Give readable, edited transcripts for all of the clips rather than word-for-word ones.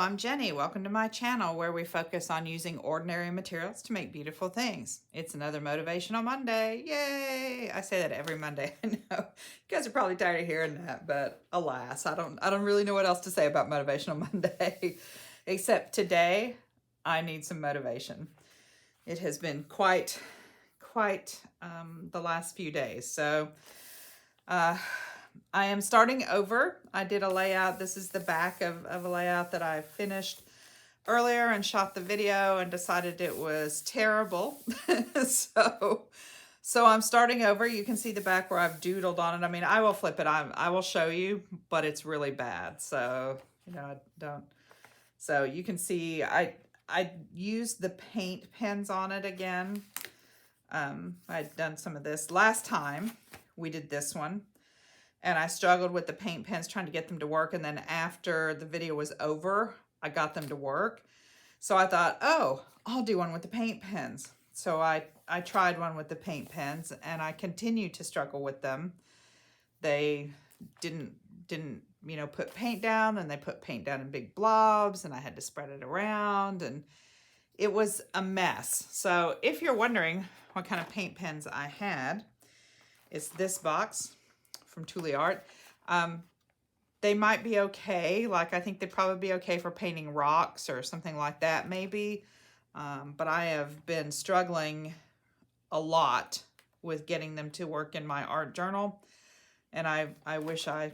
I'm Jenny. Welcome to my channel where we focus on using ordinary materials to make beautiful things. It's another Motivational Monday. Yay! I say that every Monday. I know. You guys are probably tired of hearing that, but alas, I don't really know what else to say about Motivational Monday. Except today, I need some motivation. It has been quite the last few days. So I am starting over. I did a layout. This is the back of a layout that I finished earlier and shot the video and decided it was terrible. So I'm starting over. You can see the back where I've doodled on it. I mean, I will flip it. I will show you, but it's really bad. So, I don't. So you can see I used the paint pens on it again. I'd done some of this last time. We did this one. And I struggled with the paint pens trying to get them to work. And then after the video was over, I got them to work. So I thought, oh, I'll do one with the paint pens. So I tried one with the paint pens and I continued to struggle with them. They didn't put paint down, and they put paint down in big blobs, and I had to spread it around, and it was a mess. So if you're wondering what kind of paint pens I had, it's this box from Thule Art. They might be okay. Like, I think they'd probably be okay for painting rocks or something like that, maybe. But I have been struggling a lot with getting them to work in my art journal. And I wish I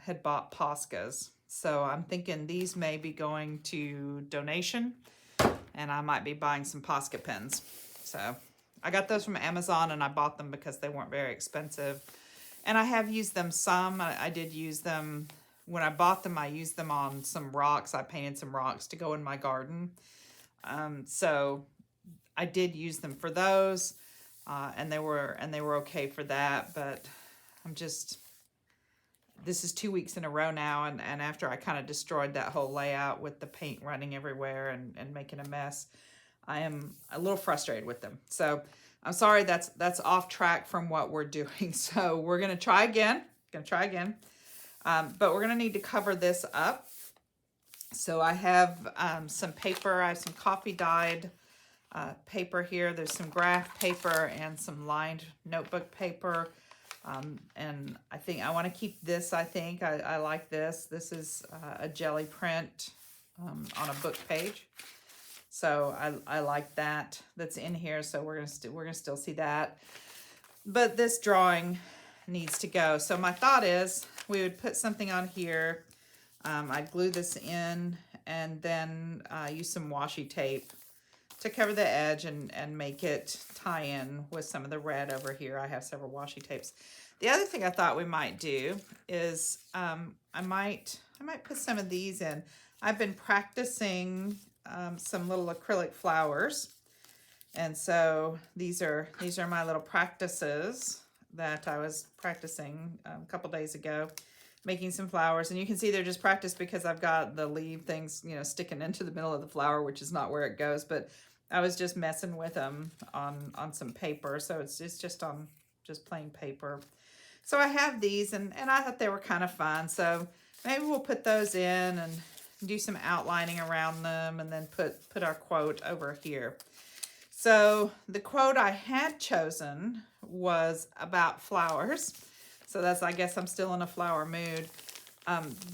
had bought Posca's. So I'm thinking these may be going to donation, and I might be buying some Posca pens. So I got those from Amazon, and I bought them because they weren't very expensive. And I have used them some. I did use them. When I bought them, I used them on some rocks. I painted some rocks to go in my garden. So I did use them for those. And they were okay for that. But this is 2 weeks in a row now. And after I kind of destroyed that whole layout with the paint running everywhere and making a mess, I am a little frustrated with them. So I'm sorry, that's off track from what we're doing. So we're going to try again. But we're going to need to cover this up. So I have some paper. I have some coffee dyed paper here. There's some graph paper and some lined notebook paper. And I think I want to keep this. I like this. This is a jelly print on a book page. So I like that. That's in here. So we're gonna still see that. But this drawing needs to go. So my thought is we would put something on here. I'd glue this in and then use some washi tape to cover the edge and make it tie in with some of the red over here. I have several washi tapes. The other thing I thought we might do is I might put some of these in. I've been practicing some little acrylic flowers, and so these are my little practices that I was practicing a couple days ago, making some flowers. And you can see they're just practice because I've got the leaf things sticking into the middle of the flower, which is not where it goes, but I was just messing with them on some paper. So it's just on just plain paper. So I have these, and I thought they were kind of fun. So maybe we'll put those in and do some outlining around them, and then put our quote over here. So the quote I had chosen was about flowers. So I guess I'm still in a flower mood.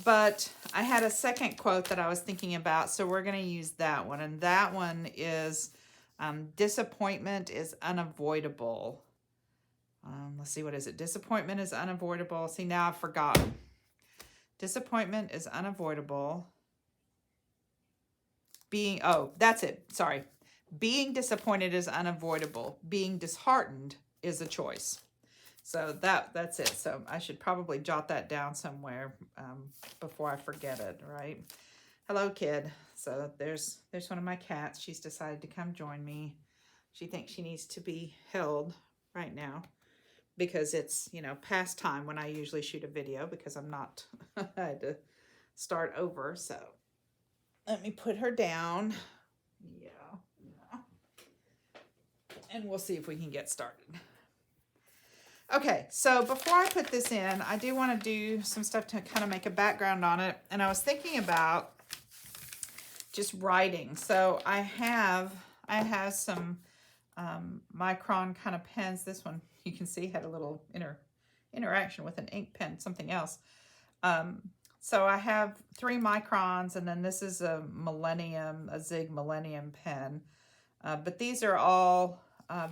But I had a second quote that I was thinking about, so we're going to use that one. And that one is, disappointment is unavoidable. Let's see, what is it? Disappointment is unavoidable. See, now I've forgotten. Disappointment is unavoidable. That's it. Sorry. Being disappointed is unavoidable. Being disheartened is a choice. So that's it. So I should probably jot that down somewhere before I forget it, right? Hello, kid. So there's one of my cats. She's decided to come join me. She thinks she needs to be held right now because it's, past time when I usually shoot a video because I'm not, I had to start over. So let me put her down. Yeah. And we'll see if we can get started. Okay, so before I put this in, I do want to do some stuff to kind of make a background on it. And I was thinking about just writing. So I have some micron kind of pens. This one you can see had a little interaction with an ink pen, something else. So I have 3 microns, and then this is a Zig Millennium pen. But these are all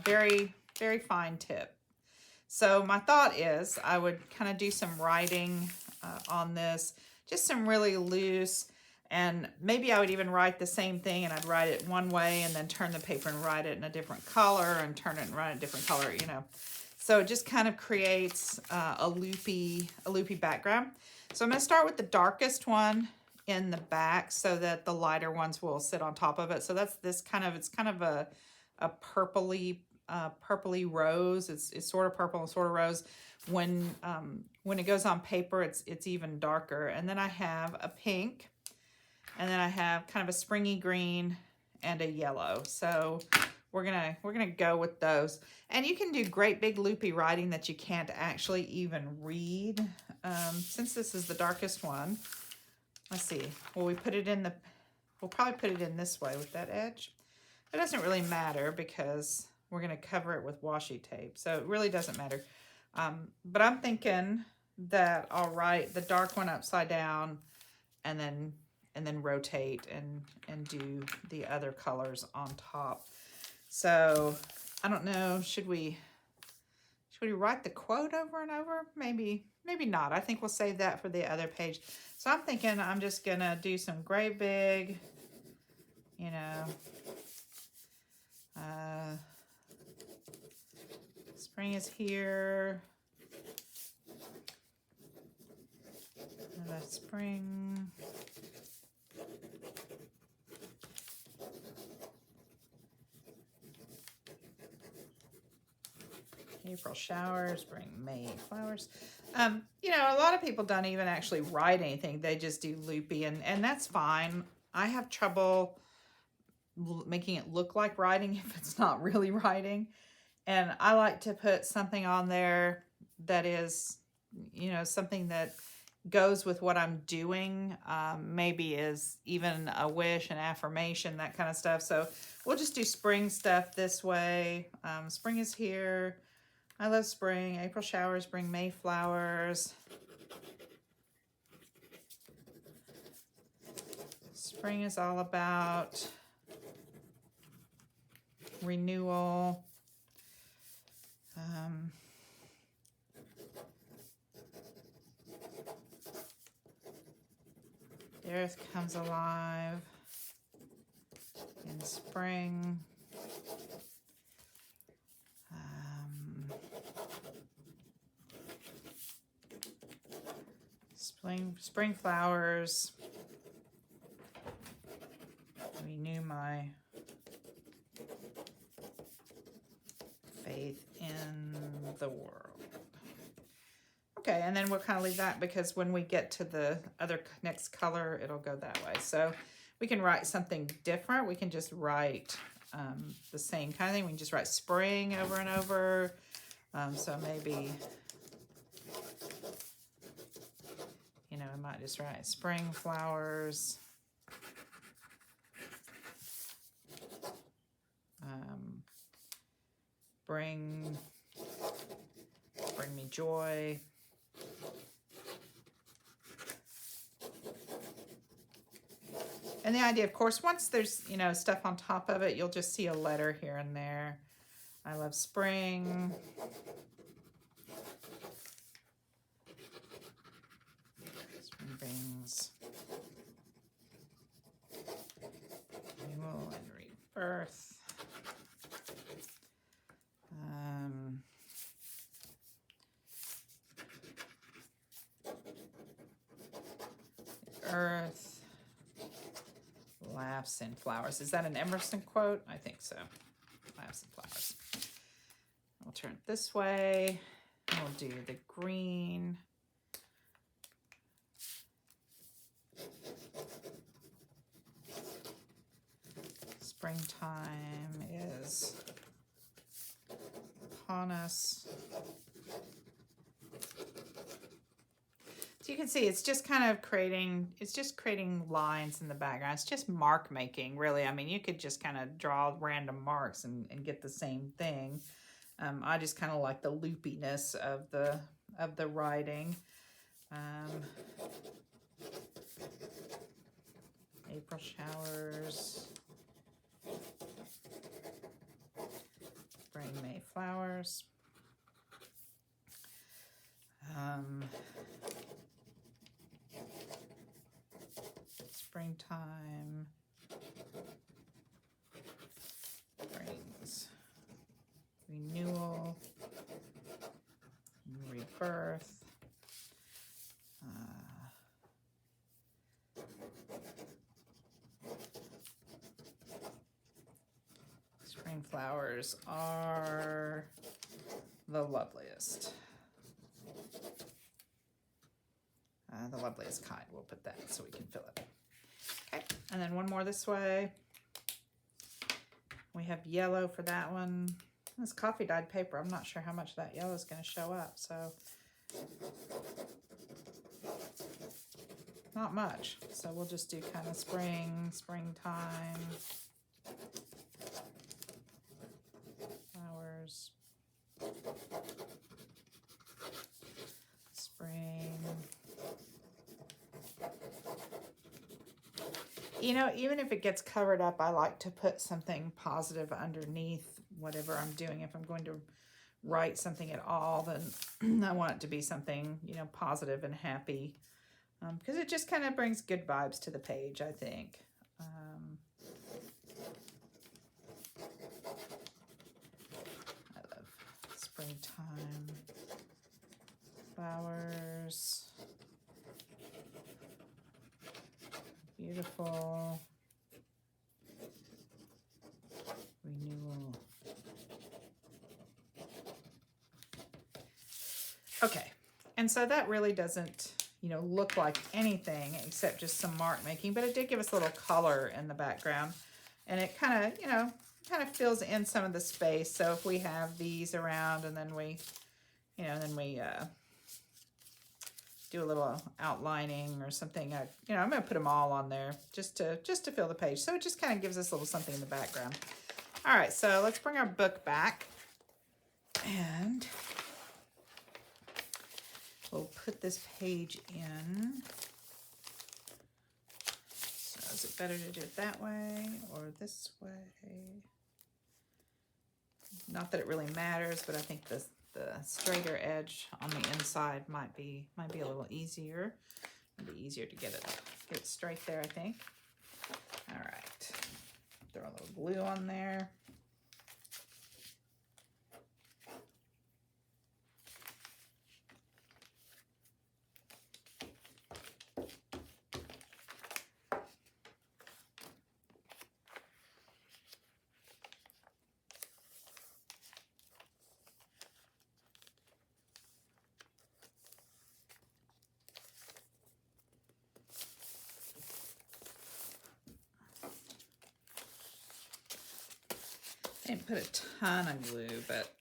very, very fine tip. So my thought is I would kind of do some writing on this, just some really loose, and maybe I would even write the same thing, and I'd write it one way and then turn the paper and write it in a different color and turn it and write it a different color, you know. So it just kind of creates a loopy background. So I'm going to start with the darkest one in the back so that the lighter ones will sit on top of it. So that's this kind of, it's kind of a purpley rose. It's sort of purple and sort of rose. When it goes on paper, it's even darker. And then I have a pink, and then I have kind of a springy green and a yellow. So we're gonna go with those. And you can do great big loopy writing that you can't actually even read. Since this is the darkest one, let's see. Will we put it in the? We'll probably put it in this way with that edge. It doesn't really matter because we're gonna cover it with washi tape, so it really doesn't matter. But I'm thinking that I'll write the dark one upside down, and then rotate and do the other colors on top. So I don't know, should we write the quote over and over? Maybe not. I think we'll save that for the other page. So I'm thinking I'm just gonna do some great big, you know, spring is here. The spring. April showers bring May flowers. You know, a lot of people don't even actually write anything. They just do loopy, and that's fine. I have trouble making it look like writing if it's not really writing. And I like to put something on there that is, you know, something that goes with what I'm doing. Maybe is even a wish, an affirmation, that kind of stuff. So we'll just do spring stuff this way. Spring is here. I love spring. April showers bring May flowers. Spring is all about renewal. The earth comes alive in spring. Spring flowers renew my faith in the world. Okay, and then we'll kind of leave that because when we get to the other next color, it'll go that way. So we can write something different. We can just write the same kind of thing. We can just write spring over and over. So maybe, you know, I might just write spring flowers. Bring me joy. And the idea, of course, once there's, you know, stuff on top of it, you'll just see a letter here and there. I love spring. Spring brings renewal and rebirth. Earth laughs in flowers. Is that an Emerson quote? I think so. Laughs in flowers. We'll turn it this way. And we'll do the green. Springtime is upon us. So you can see it's just kind of creating, it's just creating lines in the background. It's just mark making, really. I mean, you could just kind of draw random marks and get the same thing. I just kind of like the loopiness of the writing. April showers. Spring, May flowers. Springtime brings renewal, rebirth. Spring flowers are the loveliest. The loveliest kind. We'll put that so we can fill it. Okay, and then one more this way. We have yellow for that one. This coffee dyed paper, I'm not sure how much that yellow is going to show up, so not much. So we'll just do kind of springtime, flowers, spring. You know, even if it gets covered up, I like to put something positive underneath whatever I'm doing. If I'm going to write something at all, then I want it to be something, you know, positive and happy, because it just kind of brings good vibes to the page, I think. I love springtime, flowers. Beautiful. Renewal. Okay, and so that really doesn't, you know, look like anything except just some mark making, but it did give us a little color in the background, and it kind of, you know, kind of fills in some of the space. So if we have these around and then we, you know, then we do a little outlining or something. You know, I'm going to put them all on there just to fill the page. So it just kind of gives us a little something in the background. All right, so let's bring our book back and we'll put this page in. So is it better to do it that way or this way? Not that it really matters, but I think the straighter edge on the inside might be a little easier. It'd be easier to get it straight there, I think. All right, throw a little glue on there. I didn't put a ton of glue, but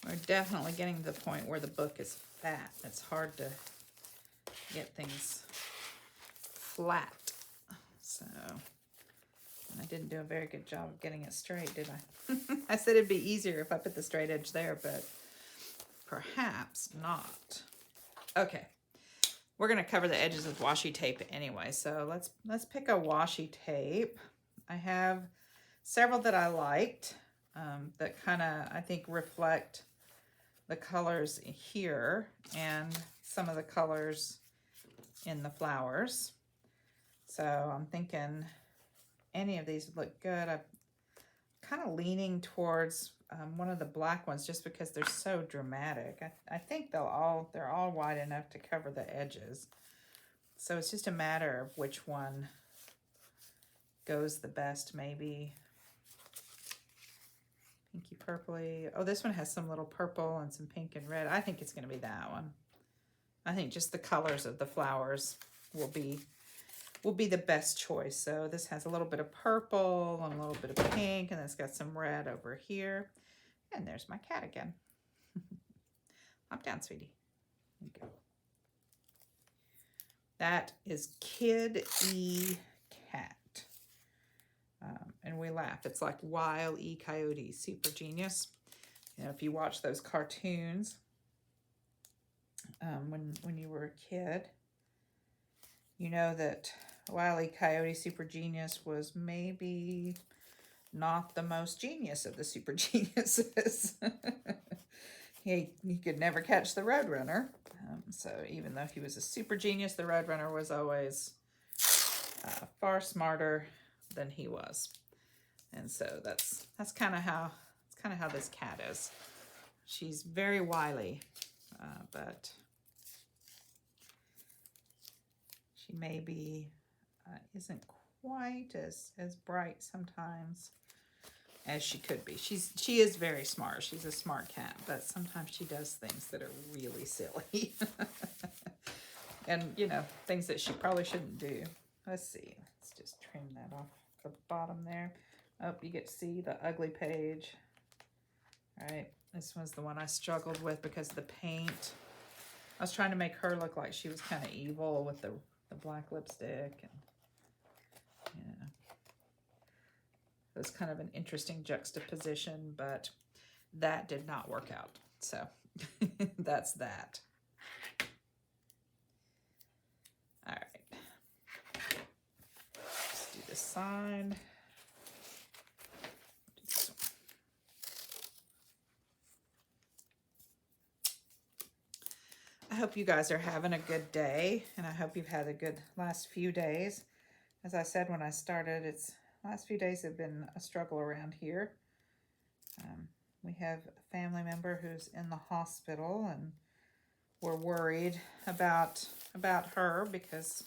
we're definitely getting to the point where the book is fat. It's hard to get things flat. So, and I didn't do a very good job of getting it straight, did I? I said it'd be easier if I put the straight edge there, but perhaps not. Okay, we're gonna cover the edges with washi tape anyway, so let's pick a washi tape. I have several that I liked that kind of, I think, reflect the colors here and some of the colors in the flowers. So I'm thinking any of these would look good. I'm kind of leaning towards one of the black ones just because they're so dramatic. I think they're all wide enough to cover the edges. So it's just a matter of which one goes the best, maybe. Pinky purpley. Oh, this one has some little purple and some pink and red. I think it's going to be that one. I think just the colors of the flowers will be the best choice. So this has a little bit of purple and a little bit of pink, and it's got some red over here. And there's my cat again. Hop down, sweetie. you go. That is Kid E Cat. And we laugh. It's like Wile E. Coyote, super genius. You know, if you watch those cartoons when you were a kid, you know that Wile E. Coyote, super genius, was maybe not the most genius of the super geniuses. He could never catch the Roadrunner. So even though he was a super genius, the Roadrunner was always far smarter than he was. And so that's kind of how this cat is. She's very wily, but she maybe isn't quite as bright sometimes as she could be. She is very smart. She's a smart cat, but sometimes she does things that are really silly. And, you know, things that she probably shouldn't do. Let's see. Let's just trim that off the bottom there. Oh, you get to see the ugly page. All right. This was the one I struggled with because of the paint. I was trying to make her look like she was kind of evil with the black lipstick. And, yeah. It was kind of an interesting juxtaposition, but that did not work out. So that's that. All right. Let's do this side. I hope you guys are having a good day, and I hope you've had a good last few days. As I said when I started, last few days have been a struggle around here. We have a family member who's in the hospital, and we're worried about her because,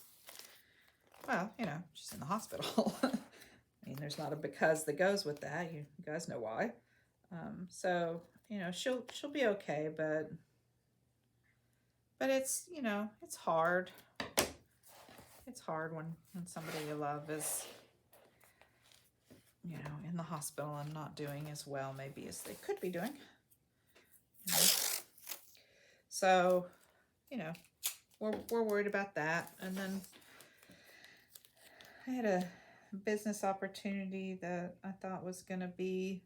well, you know, she's in the hospital. I mean, there's not a because that goes with that. You guys know why. So, you know, she'll be okay, but it's, you know, it's hard. It's hard when somebody you love is, you know, in the hospital and not doing as well maybe as they could be doing. You know? So, you know, we're worried about that. And then I had a business opportunity that I thought was gonna be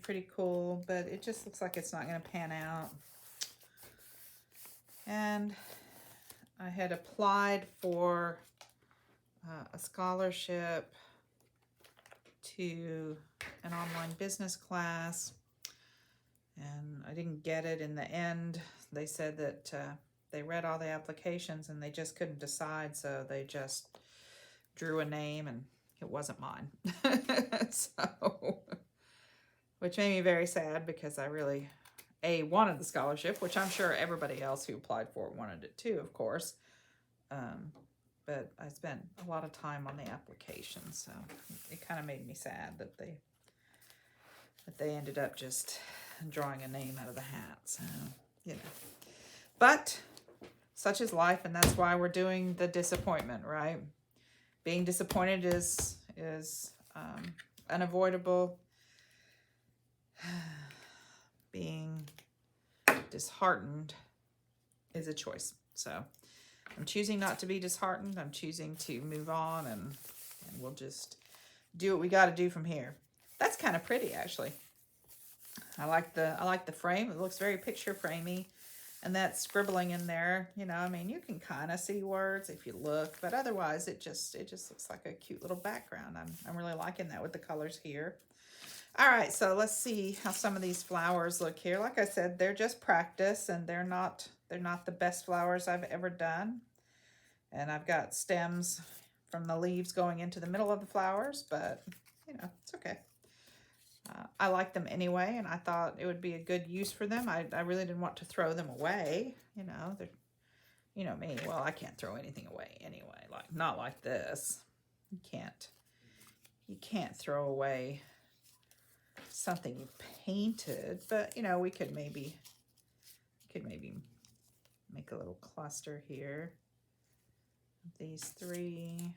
pretty cool, but it just looks like it's not gonna pan out. And I had applied for a scholarship to an online business class, and I didn't get it in the end. They said that they read all the applications and they just couldn't decide, so they just drew a name and it wasn't mine. So, which made me very sad because I really wanted the scholarship, which I'm sure everybody else who applied for it wanted it too, of course. But I spent a lot of time on the application, so it kind of made me sad that they ended up just drawing a name out of the hat. So, you know. But such is life, and that's why we're doing the disappointment, right? Being disappointed is unavoidable. Being disheartened is a choice. So I'm choosing not to be disheartened. I'm choosing to move on, and we'll just do what we got to do from here. That's kind of pretty, actually. I like the frame. It looks very picture framey, and that scribbling in there. You know, I mean, you can kind of see words if you look, but otherwise, it just looks like a cute little background. I'm really liking that with the colors here. All right, so let's see how some of these flowers look here. Like I said, they're just practice, and they're not the best flowers I've ever done. And I've got stems from the leaves going into the middle of the flowers, but, you know, it's okay. I like them anyway, and I thought it would be a good use for them. I really didn't want to throw them away, you know. They're, you know me, well, I can't throw anything away anyway, like not like this. You can't throw away something you painted, but, you know, we could maybe make a little cluster here. These three.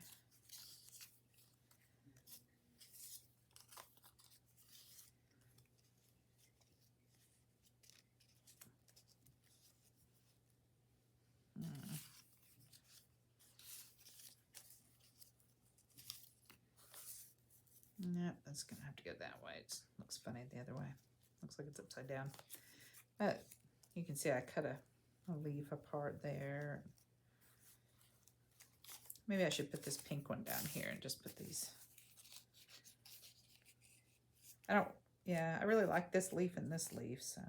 that's gonna have to go that way. It looks funny the other way. Looks like it's upside down. But you can see I cut a leaf apart there. Maybe I should put this pink one down here and just put these. Yeah, I really like this leaf and this leaf, so.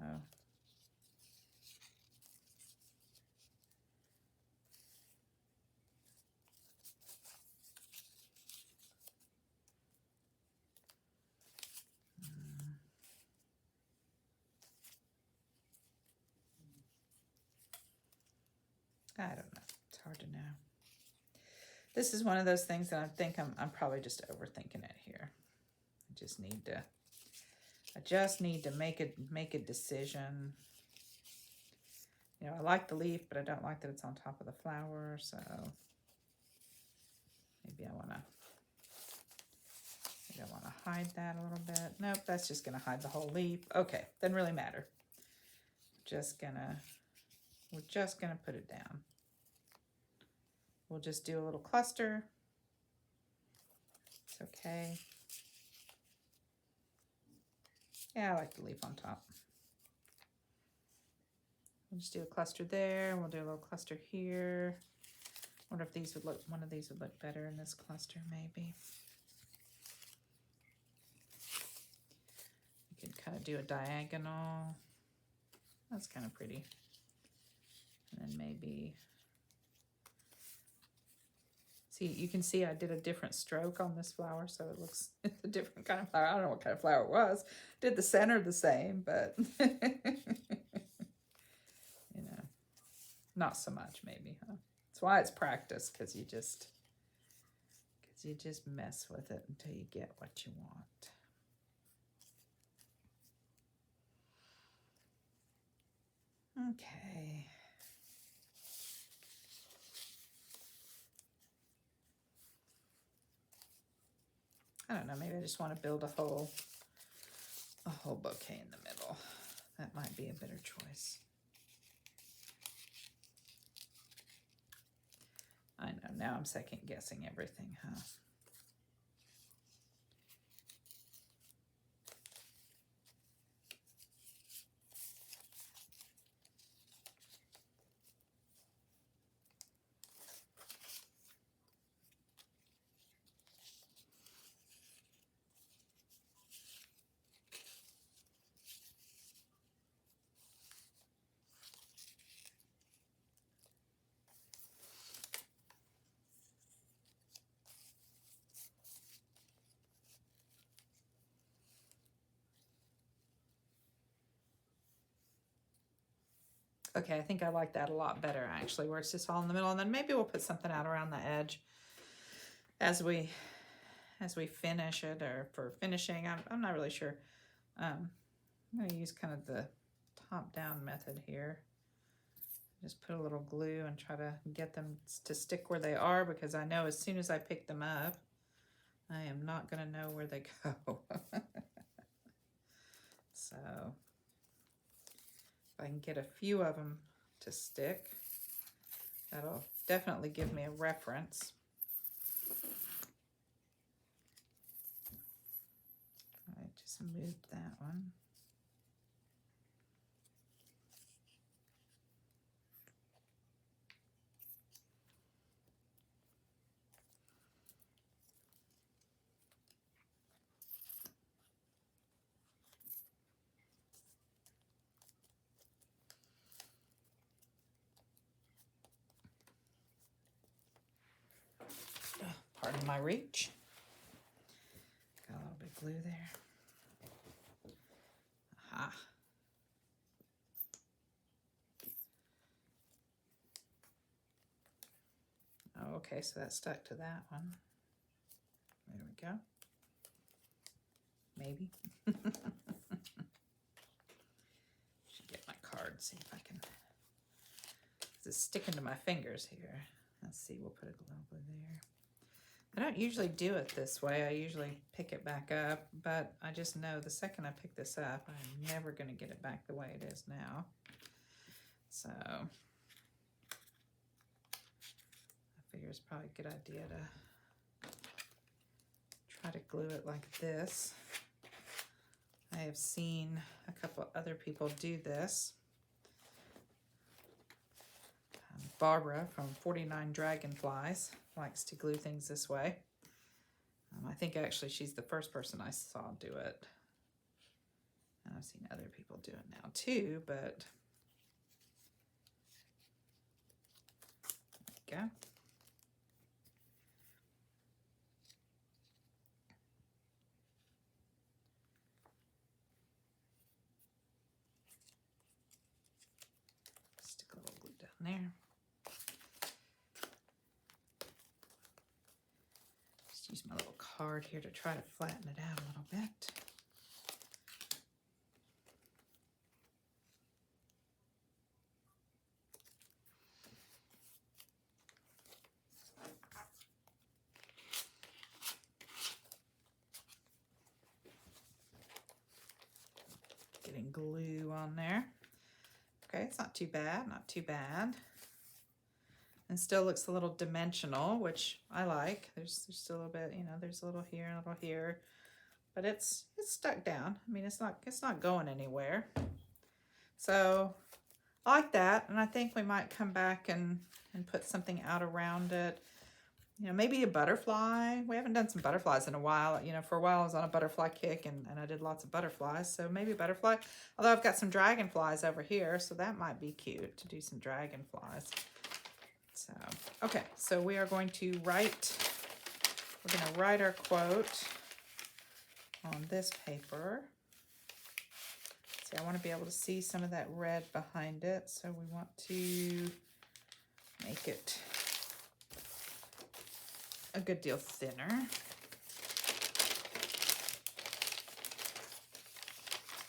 I don't know. It's hard to know. This is one of those things that I think I'm probably just overthinking it here. I just need to make a decision. You know, I like the leaf, but I don't like that it's on top of the flower, so maybe I want to hide that a little bit. Nope, that's just going to hide the whole leaf. Okay, doesn't really matter. We're just gonna put it down. We'll just do a little cluster. It's okay. Yeah, I like the leaf on top. We'll just do a cluster there. We'll do a little cluster here. Wonder if these would look, one of these would look better in this cluster, maybe. You can kind of do a diagonal. That's kind of pretty. And then maybe, see, you can see I did a different stroke on this flower, so it looks, it's a different kind of flower. I don't know what kind of flower it was. Did the center the same, but you know, not so much maybe, huh? That's why it's practice, because you just mess with it until you get what you want. Okay. I don't know, maybe I just want to build a whole bouquet in the middle. That might be a better choice. I know, now I'm second guessing everything, huh? Okay, I think I like that a lot better, actually, where it's just all in the middle. And then maybe we'll put something out around the edge as we finish it, or for finishing. I'm not really sure. I'm going to use kind of the top-down method here. Just put a little glue and try to get them to stick where they are, because I know as soon as I pick them up, I am not going to know where they go. So if I can get a few of them to stick, that'll definitely give me a reference. I just moved that one. Pardon my reach. Got a little bit of glue there. Aha. Oh, okay, so that stuck to that one. There we go. Maybe. Should get my card, see if I can. It's sticking to my fingers here. Let's see, we'll put a little glue there. I don't usually do it this way. I usually pick it back up, but I just know the second I pick this up, I'm never going to get it back the way it is now. So I figure it's probably a good idea to try to glue it like this. I have seen a couple other people do this. Barbara from 49 Dragonflies likes to glue things this way. I think actually she's the first person I saw do it. And I've seen other people do it now too, but there you go. Stick a little glue down there. Just use my little card here to try to flatten it out a little bit. Getting glue on there. Okay, it's not too bad, not too bad. And still looks a little dimensional, which I like. There's still a little bit, you know, there's a little here and a little here, but it's stuck down. I mean, it's not going anywhere. So I like that, and I think we might come back and put something out around it. You know, maybe a butterfly. We haven't done some butterflies in a while. You know, for a while I was on a butterfly kick, and I did lots of butterflies. So maybe a butterfly. Although I've got some dragonflies over here, so that might be cute to do some dragonflies. So, okay, so we are going to write, we're going to write our quote on this paper. See, I want to be able to see some of that red behind it, so we want to make it a good deal thinner.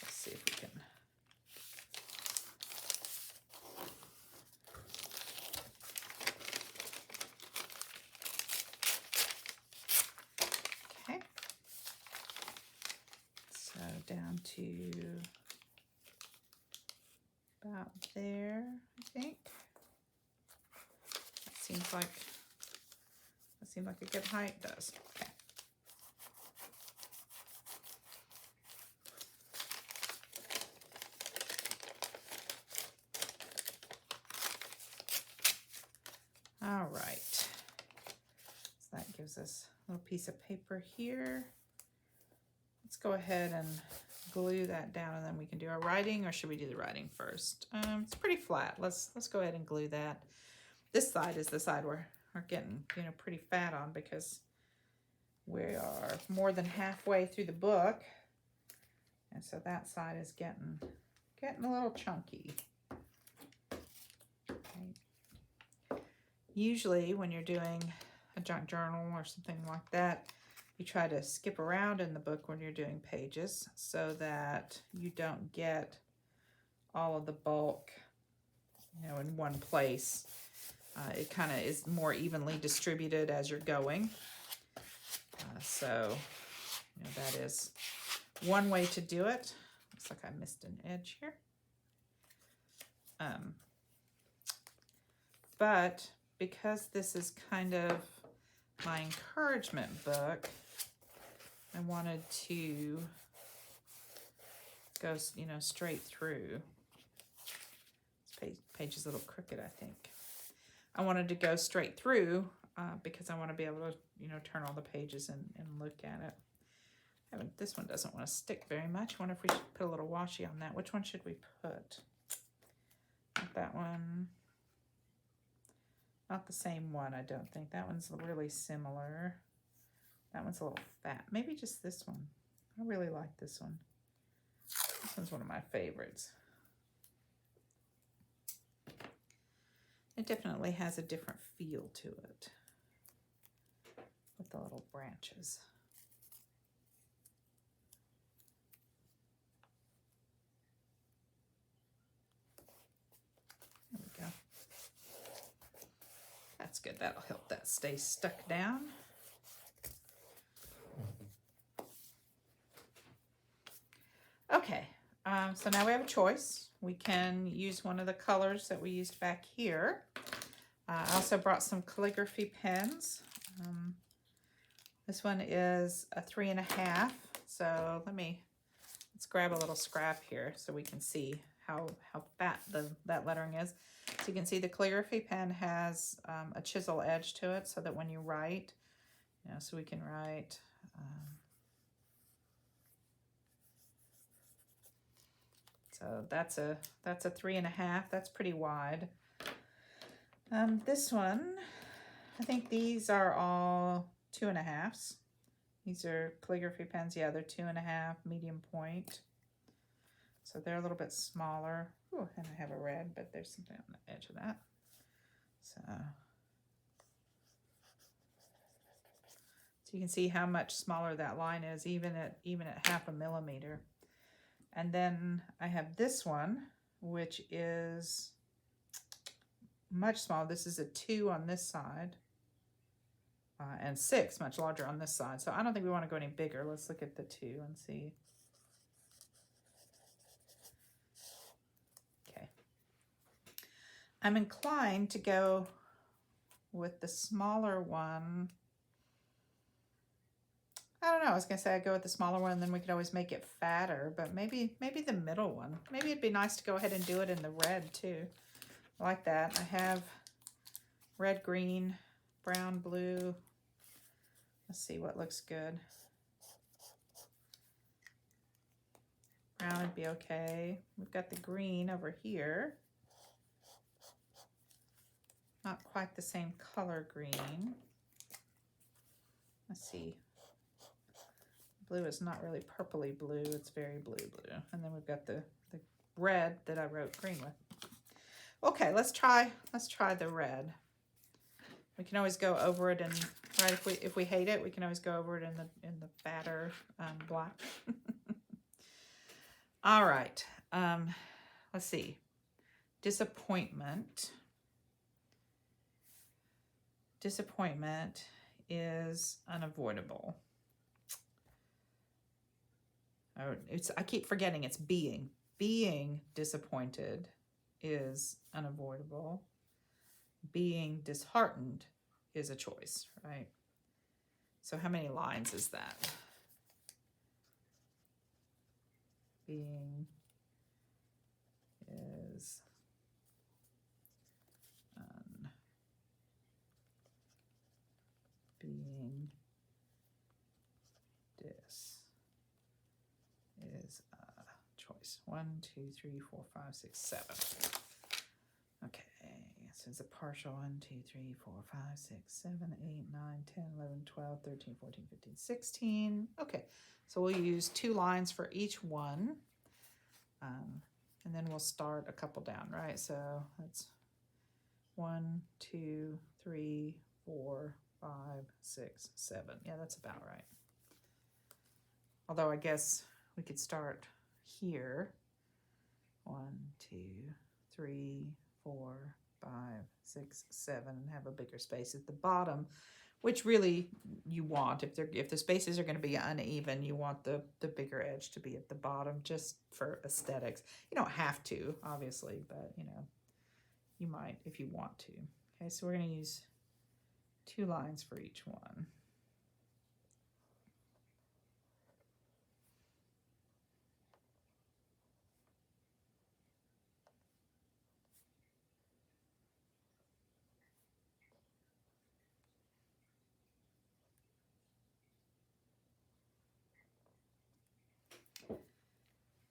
Let's see if we can. Okay. So down to about there, I think. That seems like a good height. Does. Okay. All right. So that gives us a little piece of paper here. Let's go ahead and glue that down, and then we can do our writing, or should we do the writing first? It's pretty flat. Let's go ahead and glue that. This side is the side we're getting, you know, pretty fat on, because we are more than halfway through the book, and so that side is getting a little chunky. Okay. Usually when you're doing a junk journal or something like that, you try to skip around in the book when you're doing pages so that you don't get all of the bulk, you know, in one place. It kind of is more evenly distributed as you're going. So, you know, that is one way to do it. Looks like I missed an edge here. But because this is kind of my encouragement book, I wanted to go, you know, straight through. This page is a little crooked, I think. I wanted to go straight through because I want to be able to, you know, turn all the pages and look at it. This one doesn't want to stick very much. I wonder if we should put a little washi on that. Which one should we put? Not that one. Not the same one, I don't think. That one's really similar. That one's a little fat. Maybe just this one. I really like this one. This one's one of my favorites. It definitely has a different feel to it with the little branches. There we go. That's good. That'll help that stay stuck down. Okay, so now we have a choice. We can use one of the colors that we used back here. I also brought some calligraphy pens. This one is a 3.5. So let's grab a little scrap here so we can see how fat that lettering is. So you can see the calligraphy pen has a chisel edge to it so that when you write, so we can write, so that's a 3.5. That's pretty wide. This one, I think these are all 2.5s. These are calligraphy pens. Yeah, they're 2.5, medium point. So they're a little bit smaller. Ooh, and I have a red, but there's something on the edge of that. So you can see how much smaller that line is, even at 0.5 millimeter. And then I have this one, which is much smaller. This is a 2 on this side, and 6, much larger on this side. So I don't think we want to go any bigger. Let's look at the 2 and see. Okay. I'm inclined to go with the smaller one. I don't know. I was going to say I'd go with the smaller one, and then we could always make it fatter, but maybe the middle one. Maybe it'd be nice to go ahead and do it in the red too. I like that. I have red, green, brown, blue. Let's see what looks good. Brown would be okay. We've got the green over here. Not quite the same color green. Let's see. Blue is not really purpley blue. It's very blue. And then we've got the red that I wrote green with. Okay, let's try the red. We can always go over it, and right, if we hate it, we can always go over it in the fatter black. All right. Let's see. Disappointment. Disappointment is unavoidable. I keep forgetting it's being. Being disappointed is unavoidable. Being disheartened is a choice, right? So how many lines is that? Being is being dis is a choice. 1, 2, 3, 4, 5, 6, 7. Okay, so it's a partial 1, 2, 3, 4, 5, 6, 7, 8, 9, 10, 11, 12, 13, 14, 15, 16. Okay, so we'll use 2 lines for each one. And then we'll start a couple down, right? So that's 1, 2, 3, 4, 5, 6, 7. Yeah, that's about right. Although I guess we could start here. 1, 2, 3, 4, 5, 6, 7, and have a bigger space at the bottom, which really you want. If the spaces are going to be uneven, you want the bigger edge to be at the bottom, just for aesthetics. You don't have to, obviously, but you might if you want to. Okay, so we're going to use 2 lines for each one.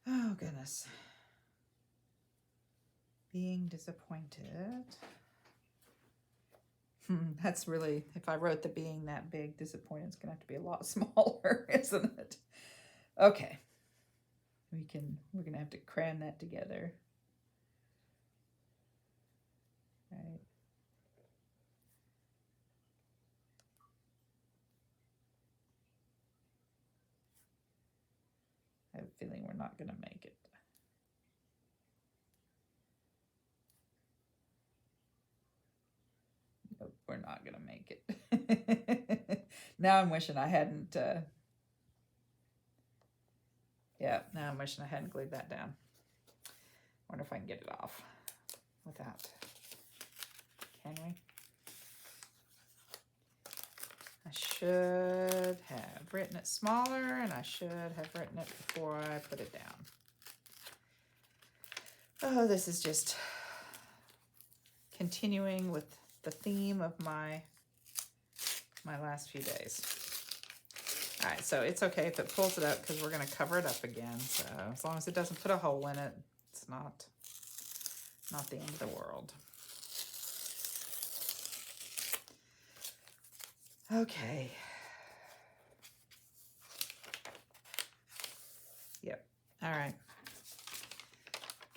Oh, goodness. Being disappointed. That's really, if I wrote the being that big, disappointed, it's going to have to be a lot smaller, isn't it? Okay. We're going to have to cram that together. Right. I have a feeling we're not going to make it. Nope, we're not going to make it. Now I'm wishing I hadn't, now I'm wishing I hadn't glued that down. Wonder if I can get it off without, can we? I should have written it smaller, and I should have written it before I put it down. Oh, this is just continuing with the theme of my last few days. All right, so it's okay if it pulls it up because we're going to cover it up again. So as long as it doesn't put a hole in it, it's not the end of the world. Okay. Yep. All right.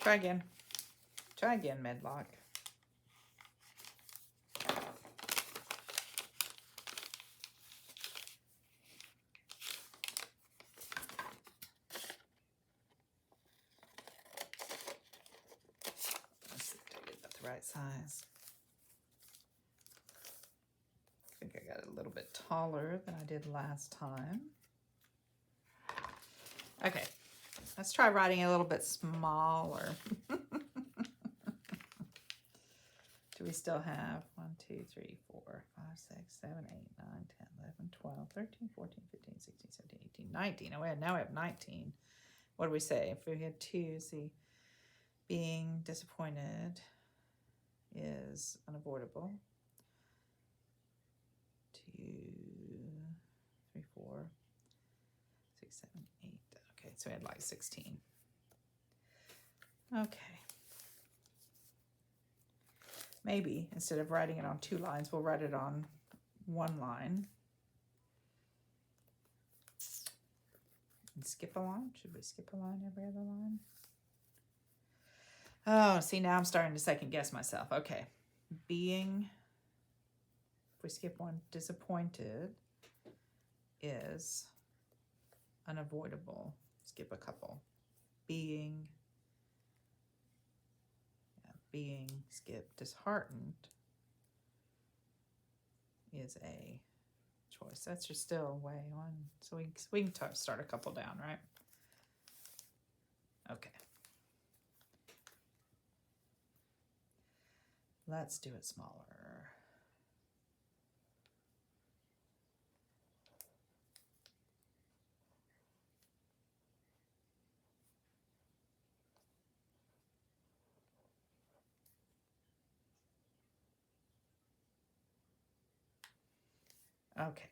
Try again. Try again, Medlock. Let's see if I get that the right size. I think I got it a little bit taller than I did last time. Okay, let's try writing a little bit smaller. Do we still have 1, 2, 3, 4, 5, 6, 7, 8, 9, 10, 11, 12, 13, 14, 15, 16, 17, 18, 19. Oh, now we have 19. What do we say? If we had 2, see, being disappointed is unavoidable. 2, 3, 4, 6, 7, 8. Okay, so we had like 16. Okay. Maybe instead of writing it on 2 lines, we'll write it on 1 line. And skip a line? Should we skip a line every other line? Oh, see, now I'm starting to second guess myself. Okay. Being, if we skip one, disappointed is unavoidable. Skip a couple. Being, skip, disheartened is a choice. That's just still way on. So we can start a couple down, right? Okay. Let's do it smaller. Okay.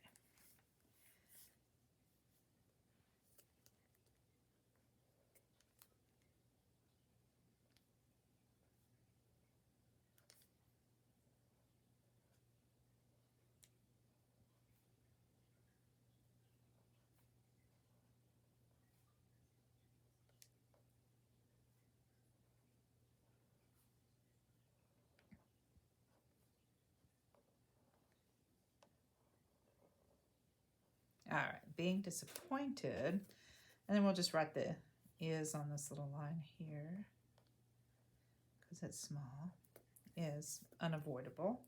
All right, being disappointed, and then we'll just write the is on this little line here because it's small, is unavoidable.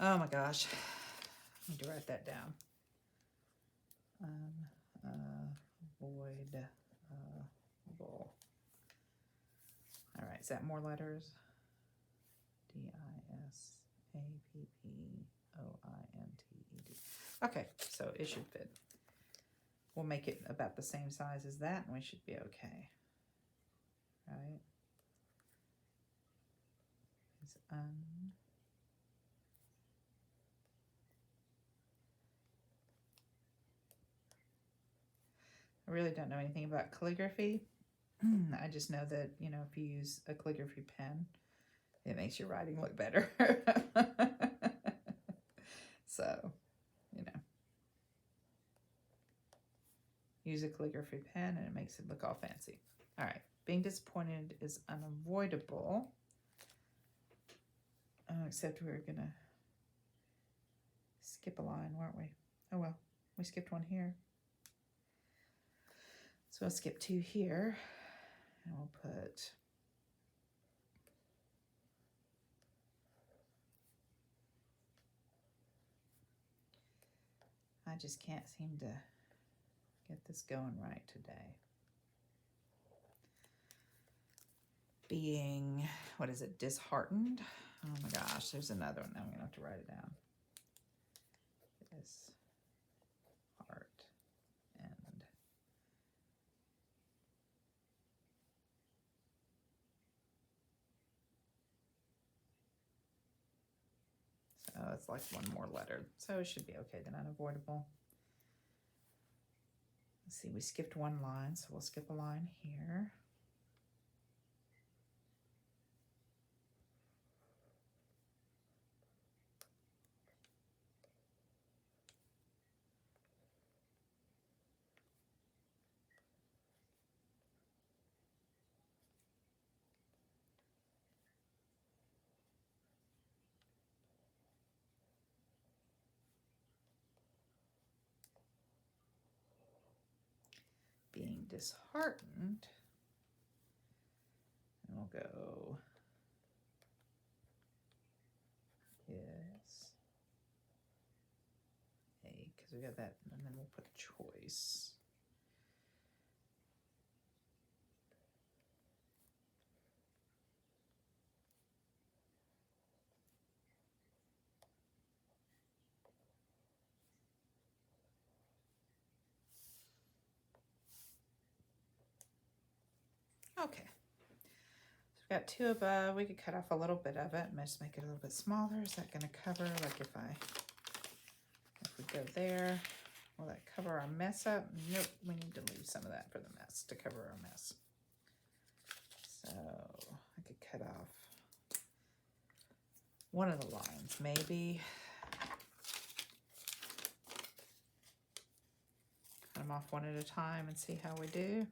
Oh my gosh, I need to write that down. Unavoidable. All right, is that more letters? D-I-S-A-P-P-O-I-N-T-E-D. Okay, so it should fit. We'll make it about the same size as that, and we should be okay. Right? It's I really don't know anything about calligraphy. I just know that, you know, if you use a calligraphy pen, it makes your writing look better. So, you know, use a calligraphy pen and it makes it look all fancy. All right, being disappointed is unavoidable. Except we're gonna skip a line, weren't we? Oh well, we skipped one here. So we'll skip 2 here, and we'll put I just can't seem to get this going right today. Being, what is it, disheartened? Oh my gosh, there's another one. Now I'm gonna have to write it down. Disheart and so it's like one more letter. So it should be okay, then unavoidable. Let's see, we skipped one line, so we'll skip a line here. Being disheartened. And we'll go is a, because we got that, and then we'll put choice. Okay. So we've got two above. We could cut off a little bit of it and just make it a little bit smaller. Is that going to cover, like if we go there, will that cover our mess up? Nope, we need to leave some of that for the mess, to cover our mess. So I could cut off one of the lines, maybe. Cut them off one at a time and see how we do.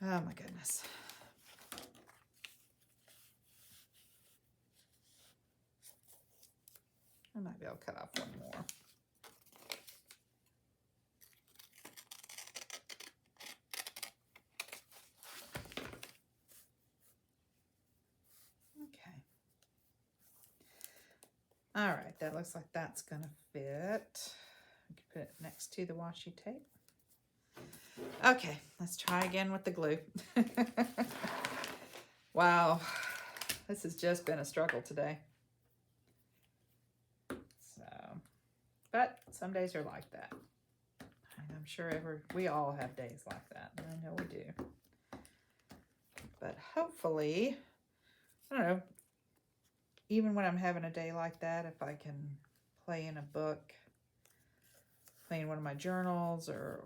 Oh my goodness. I might be able to cut off one more. Okay. All right, that looks like that's gonna fit. We can put it next to the washi tape. Okay, let's try again with the glue. Wow, this has just been a struggle today. So, but some days are like that. And I'm sure we all have days like that, and I know we do. But hopefully, I don't know, even when I'm having a day like that, if I can play in a book, play in one of my journals, or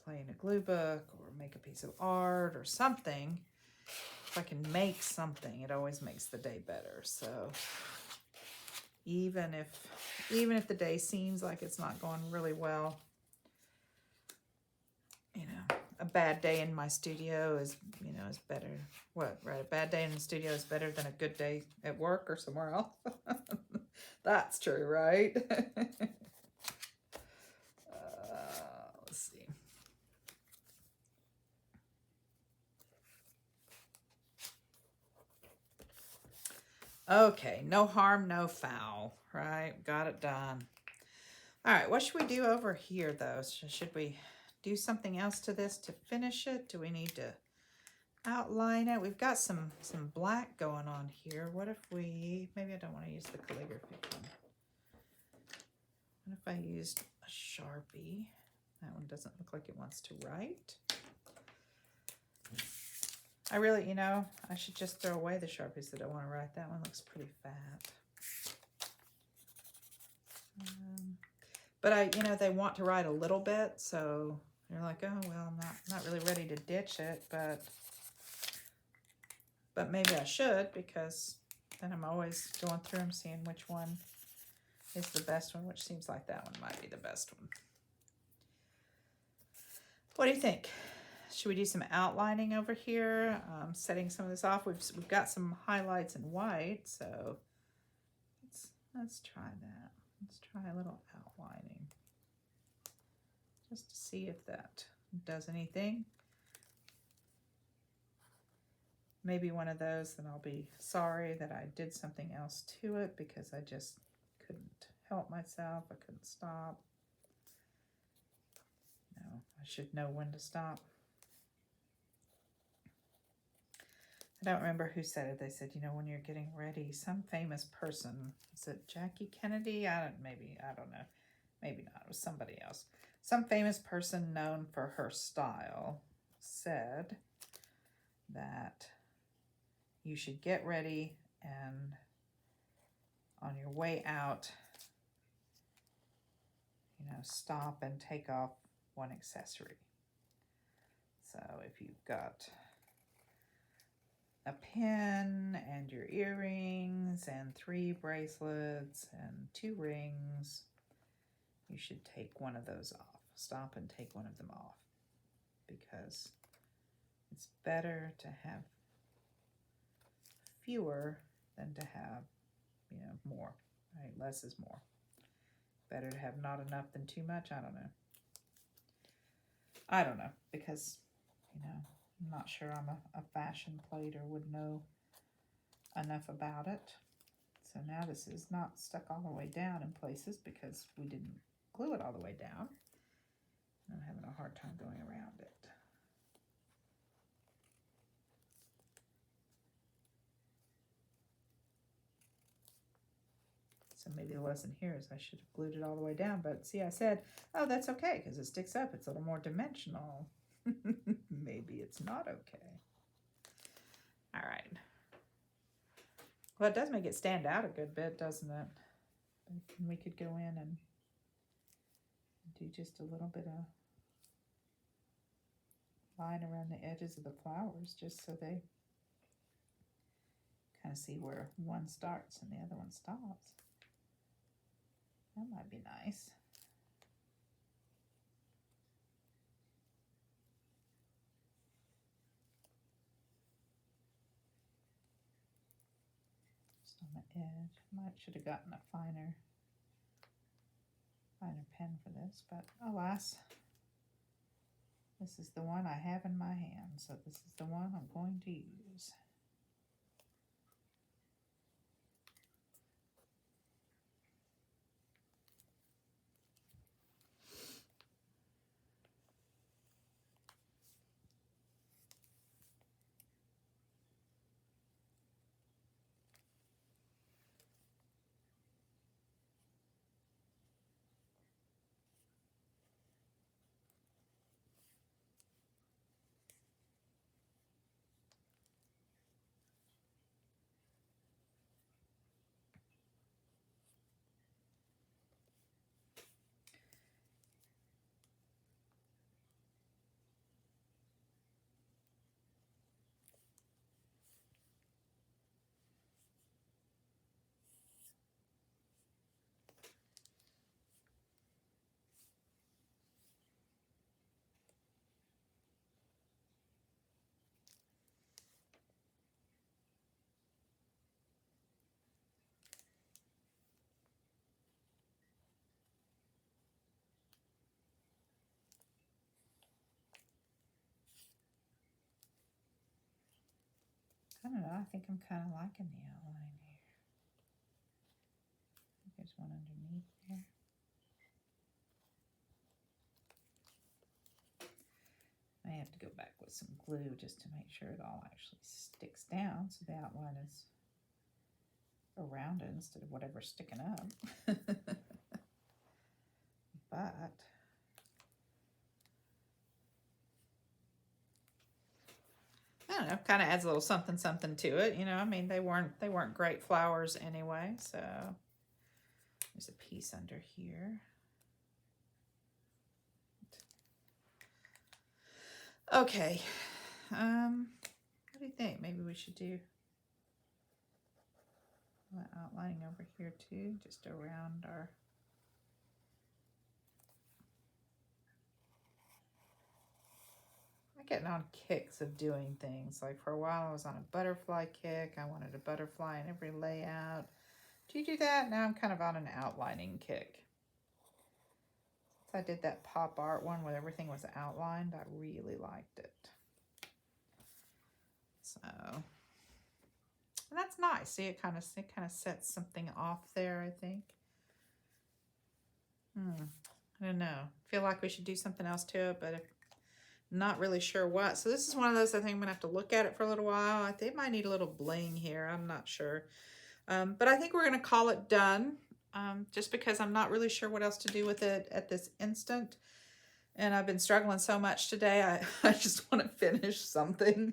play in a glue book, or make a piece of art or something, if I can make something, it always makes the day better. So even if the day seems like it's not going really well, you know, a bad day in my studio is better. What, right? A bad day in the studio is better than a good day at work or somewhere else. That's true, right? Let's see. Okay, no harm, no foul, right? Got it done. All right, what should we do over here, though? Should we do something else to this to finish it? Do we need to outline it? We've got some black going on here. What if maybe I don't want to use the calligraphy one. What if I used a Sharpie? That one doesn't look like it wants to write. I really, I should just throw away the Sharpies that I want to write. That one looks pretty fat. But they want to write a little bit, so you're like, oh, well, I'm not really ready to ditch it, but maybe I should, because then I'm always going through them, seeing which one is the best one, which seems like that one might be the best one. What do you think? Should we do some outlining over here? Setting some of this off. We've got some highlights in white, so let's try that. Let's try a little outlining, just to see if that does anything. Maybe one of those, then I'll be sorry that I did something else to it, because I just couldn't help myself. I couldn't stop. No, I should know when to stop. I don't remember who said it. They said, you know, when you're getting ready, some famous person, is it Jackie Kennedy? I don't know. Maybe not. It was somebody else. Some famous person known for her style said that you should get ready and on your way out, you know, stop and take off one accessory. So if you've got a pin and your earrings and 3 bracelets and 2 rings, you should take one of those off. Stop and take one of them off, because it's better to have fewer than to have, you know, more, right? Less is more. Better to have not enough than too much. I don't know, because, you know, I'm not sure I'm a fashion plate or would know enough about it. So now this is not stuck all the way down in places because we didn't glue it all the way down. I'm having a hard time going around it. So maybe the lesson here is I should have glued it all the way down, but see, I said, oh, that's okay because it sticks up. It's a little more dimensional. Maybe it's not okay. All right. Well, it does make it stand out a good bit, doesn't it? We could go in and do just a little bit of line around the edges of the flowers just so they kind of see where one starts and the other one stops. That might be nice. Just on the edge. Should have gotten a finer pen for this, but alas, this is the one I have in my hand, so this is the one I'm going to use. I don't know, I think I'm kind of liking the outline here. There's one underneath there. I have to go back with some glue just to make sure it all actually sticks down so the outline is around it instead of whatever's sticking up. But I don't know, kind of adds a little something to it, you know. I mean, they weren't great flowers anyway, so there's a piece under here. Okay, what do you think? Maybe we should do outlining over here too, just around our. I'm getting on kicks of doing things. Like for a while I was on a butterfly kick. I wanted a butterfly in every layout. Do you do that? Now I'm kind of on an outlining kick. Since I did that pop art one where everything was outlined, I really liked it. So, and that's nice. See, it kind of sets something off there, I think. I don't know. I feel like we should do something else to it, but if Not really sure what. So this is one of those, I think I'm gonna have to look at it for a little while. I think it might need a little bling here. I'm not sure. But I think we're gonna call it done, just because I'm not really sure what else to do with it at this instant. And I've been struggling so much today. I just want to finish something.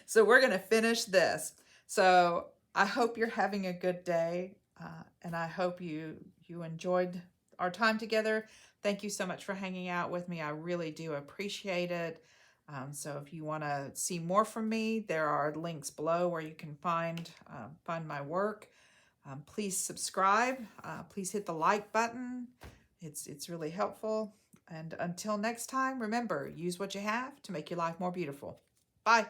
So we're going to finish this. So I hope you're having a good day. And I hope you enjoyed our time together. Thank you so much for hanging out with me. I really do appreciate it. So if you want to see more from me, there are links below where you can find my work. Please subscribe. Please hit the like button. It's really helpful. And until next time, remember, use what you have to make your life more beautiful. Bye.